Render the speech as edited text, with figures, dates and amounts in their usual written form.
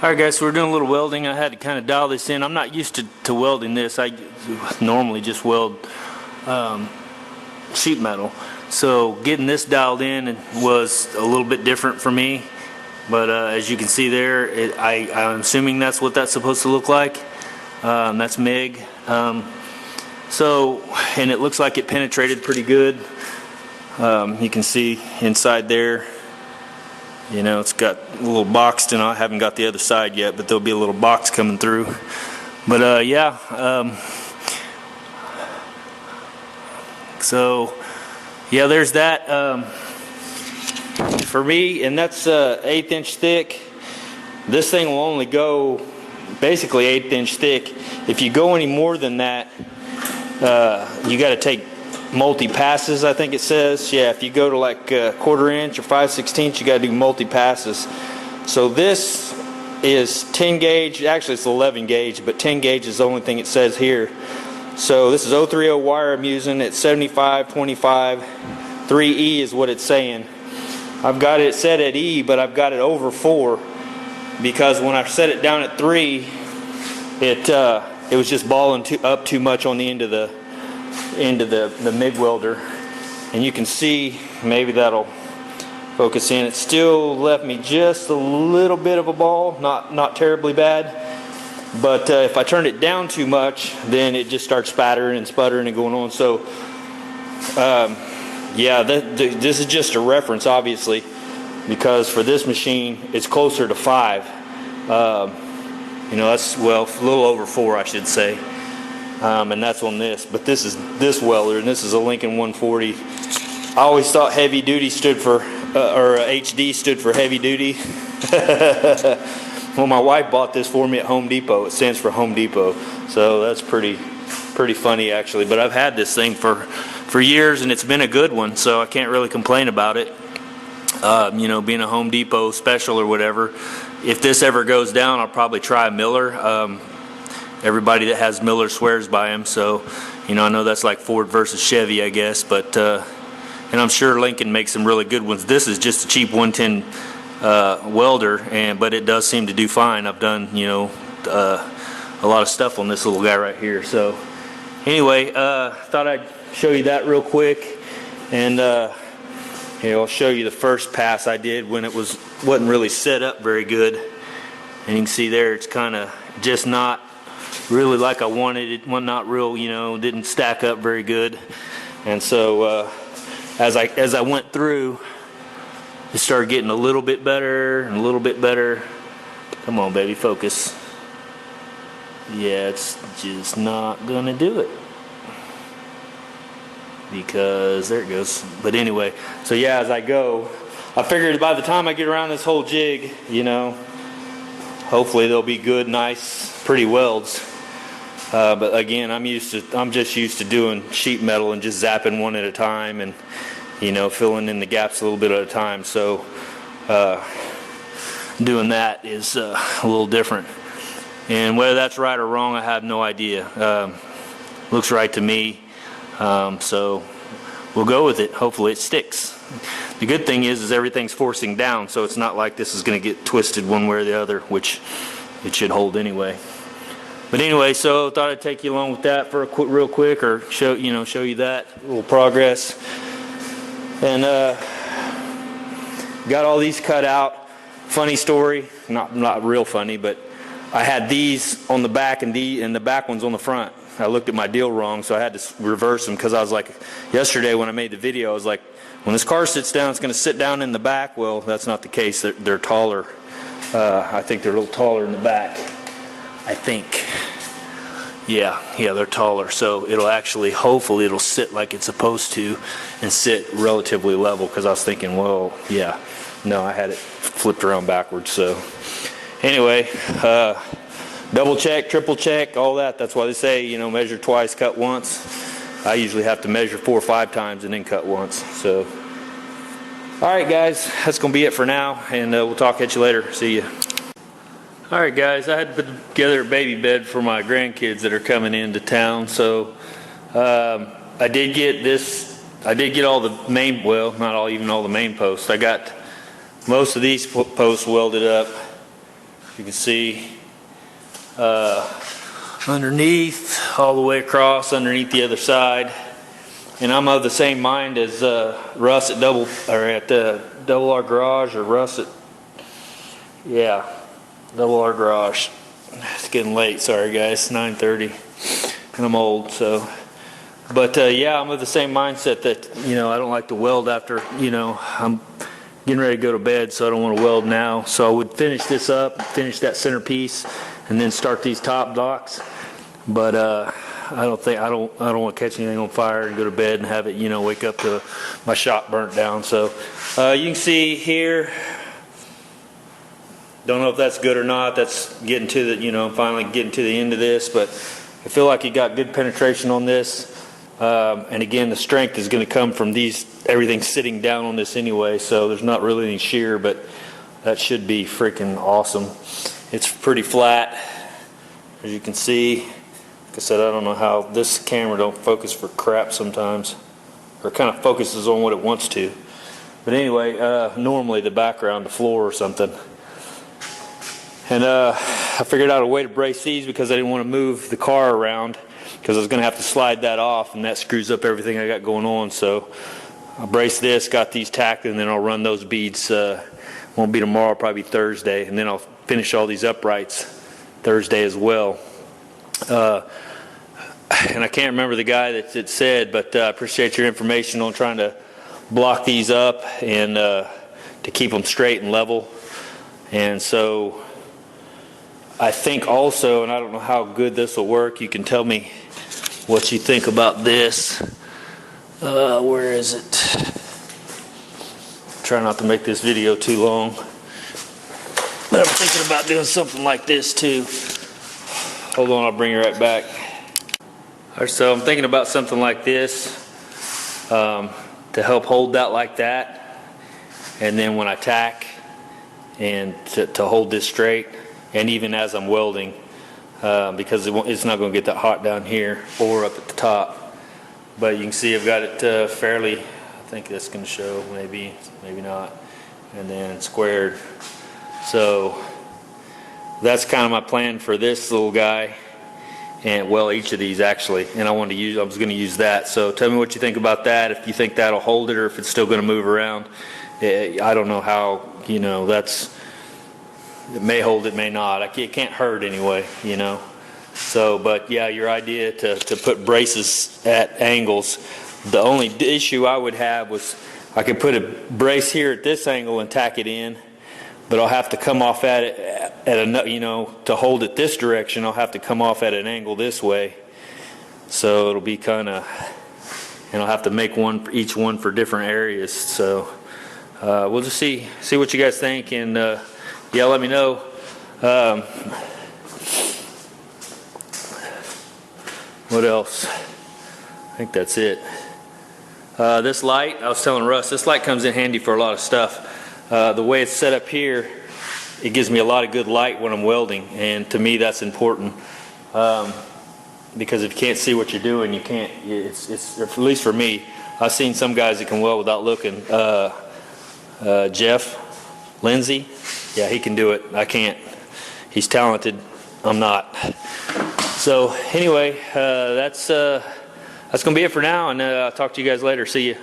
Alright guys, so we're doing a little welding. I had to kind of dial this in. I'm not used to welding this. I normally just weld sheet metal. So getting this dialed in was a little bit different for me. But as you can see there, I'm assuming that's what that's supposed to look like. That's MIG. And it looks like it penetrated pretty good. You can see inside there. You know, it's got a little boxed, and I haven't got the other side yet, but there'll be a little box coming through. But yeah, so yeah, there's that for me, and that's 1/8 inch thick. This thing will only go basically 1/8 inch thick. If you go any more than that, you got to take multi-passes, I think it says. Yeah, if you go to like 1/4 inch or 5/16, you got to do multi-passes. So this is 10 gauge, actually it's 11 gauge, but 10 gauge is the only thing it says here. So this is 030 wire I'm using. It's 75/25. 3E is what it's saying. I've got it set at E, but I've got it over 4 because when I set it down at 3, it was just balling up too much on the end of the MIG welder, and you can see, maybe that'll focus in, it still left me just a little bit of a ball, not terribly bad, but if I turn it down too much, then it just starts spattering and sputtering and going on. So yeah, this is just a reference, obviously, because for this machine it's closer to 5. You know, that's, well, a little over 4, I should say. And that's on this, but this is this welder, and this is a Lincoln 140. I always thought heavy duty stood for, or HD stood for heavy duty. Well, my wife bought this for me at Home Depot. It stands for Home Depot, so that's pretty funny actually. But I've had this thing for years, and it's been a good one, so I can't really complain about it. You know, being a Home Depot special or whatever. If this ever goes down, I'll probably try a Miller. Everybody that has Miller swears by him, so you know, I know that's like Ford versus Chevy, I guess, but and I'm sure Lincoln makes some really good ones. This is just a cheap 110 welder, but it does seem to do fine. I've done, you know, a lot of stuff on this little guy right here. So anyway, thought I'd show you that real quick, and here, I'll show you the first pass I did when it wasn't really set up very good, and you can see there it's kind of just not really like I wanted it. Well, not real, you know, didn't stack up very good. And so as I went through, it started getting a little bit better and a little bit better. Come on, baby, focus. Yeah, it's just not gonna do it because there it goes. But anyway, so yeah, as I go, I figured by the time I get around this whole jig, you know, hopefully they'll be good, nice, pretty welds. But again, I'm just used to doing sheet metal and just zapping one at a time, and you know, filling in the gaps a little bit at a time. So doing that is a little different. And whether that's right or wrong, I have no idea. Looks right to me. So we'll go with it. Hopefully it sticks. The good thing is everything's forcing down, so it's not like this is going to get twisted one way or the other, which it should hold anyway. But anyway, so I thought I'd take you along with that for real quick, or show you that little progress. And got all these cut out. Funny story, not real funny, but I had these on the back and the back ones on the front. I looked at my deal wrong, so I had to reverse them, because I was like, yesterday when I made the video, I was like, when this car sits down, it's going to sit down in the back. Well, that's not the case. They're taller. I think they're a little taller in the back. I think. Yeah, they're taller. So it'll actually, hopefully, it'll sit like it's supposed to and sit relatively level, because I was thinking, well, yeah. No, I had it flipped around backwards. So anyway, double check, triple check, all that. That's why they say, you know, measure twice, cut once. I usually have to measure 4 or 5 times and then cut once. So, all right, guys, that's going to be it for now, and we'll talk at you later. See ya. All right, guys, I had to put together a baby bed for my grandkids that are coming into town. So I did get this. I did get all the main, well, not all, even all the main posts. I got most of these posts welded up. You can see underneath, all the way across, underneath the other side. And I'm of the same mind as Russ at Double R Garage, or Russ at, yeah, Double R Garage. It's getting late, sorry guys, 9:30, and I'm old, so. But yeah, I'm of the same mindset that, I don't like to weld after, I'm getting ready to go to bed, so I don't want to weld now. So I would finish this up, finish that centerpiece, and then start these top blocks. But I don't want to catch anything on fire and go to bed and have it, wake up to my shop burnt down. So you can see here, don't know if that's good or not. That's getting to the, I'm finally getting to the end of this, but I feel like you got good penetration on this. And again, the strength is going to come from everything sitting down on this anyway, so there's not really any shear, but that should be freaking awesome. It's pretty flat, as you can see. Like I said, I don't know how this camera don't focus for crap sometimes, or kind of focuses on what it wants to. But anyway, normally the background, the floor or something. And I figured out a way to brace these because I didn't want to move the car around, because I was going to have to slide that off, and that screws up everything I got going on. So I braced this, got these tacked, and then I'll run those beads. Won't be tomorrow, probably Thursday, and then I'll finish all these uprights Thursday as well. And I can't remember the guy that said, but I appreciate your information on trying to block these up and to keep them straight and level. And so I think also, and I don't know how good this will work, you can tell me what you think about this. Where is it? Try not to make this video too long. But I'm thinking about doing something like this too. Hold on, I'll bring you right back. Alright, so I'm thinking about something like this to help hold that like that. And then when I tack, and to hold this straight, and even as I'm welding, because it's not going to get that hot down here or up at the top. But you can see I've got it fairly, I think that's going to show, maybe not, and then squared. So that's kind of my plan for this little guy, and well, each of these actually. And I was going to use that. So tell me what you think about that. If you think that'll hold it, or if it's still going to move around. I don't know how. It may hold, it may not. It can't hurt anyway, So, but yeah, your idea to put braces at angles. The only issue I would have was I could put a brace here at this angle and tack it in, but I'll have to come off at it at a, to hold it this direction. I'll have to come off at an angle this way. So it'll be kind of, and I'll have to make each one for different areas. So we'll just see what you guys think, and yeah, let me know. What else? I think that's it. This light, I was telling Russ, this light comes in handy for a lot of stuff. The way it's set up here, it gives me a lot of good light when I'm welding, and to me that's important. Because if you can't see what you're doing, you can't, it's at least for me. I've seen some guys that can weld without looking. Jeff Lindsay, yeah, he can do it. I can't. He's talented. I'm not. So anyway, that's gonna be it for now, and I'll talk to you guys later. See you.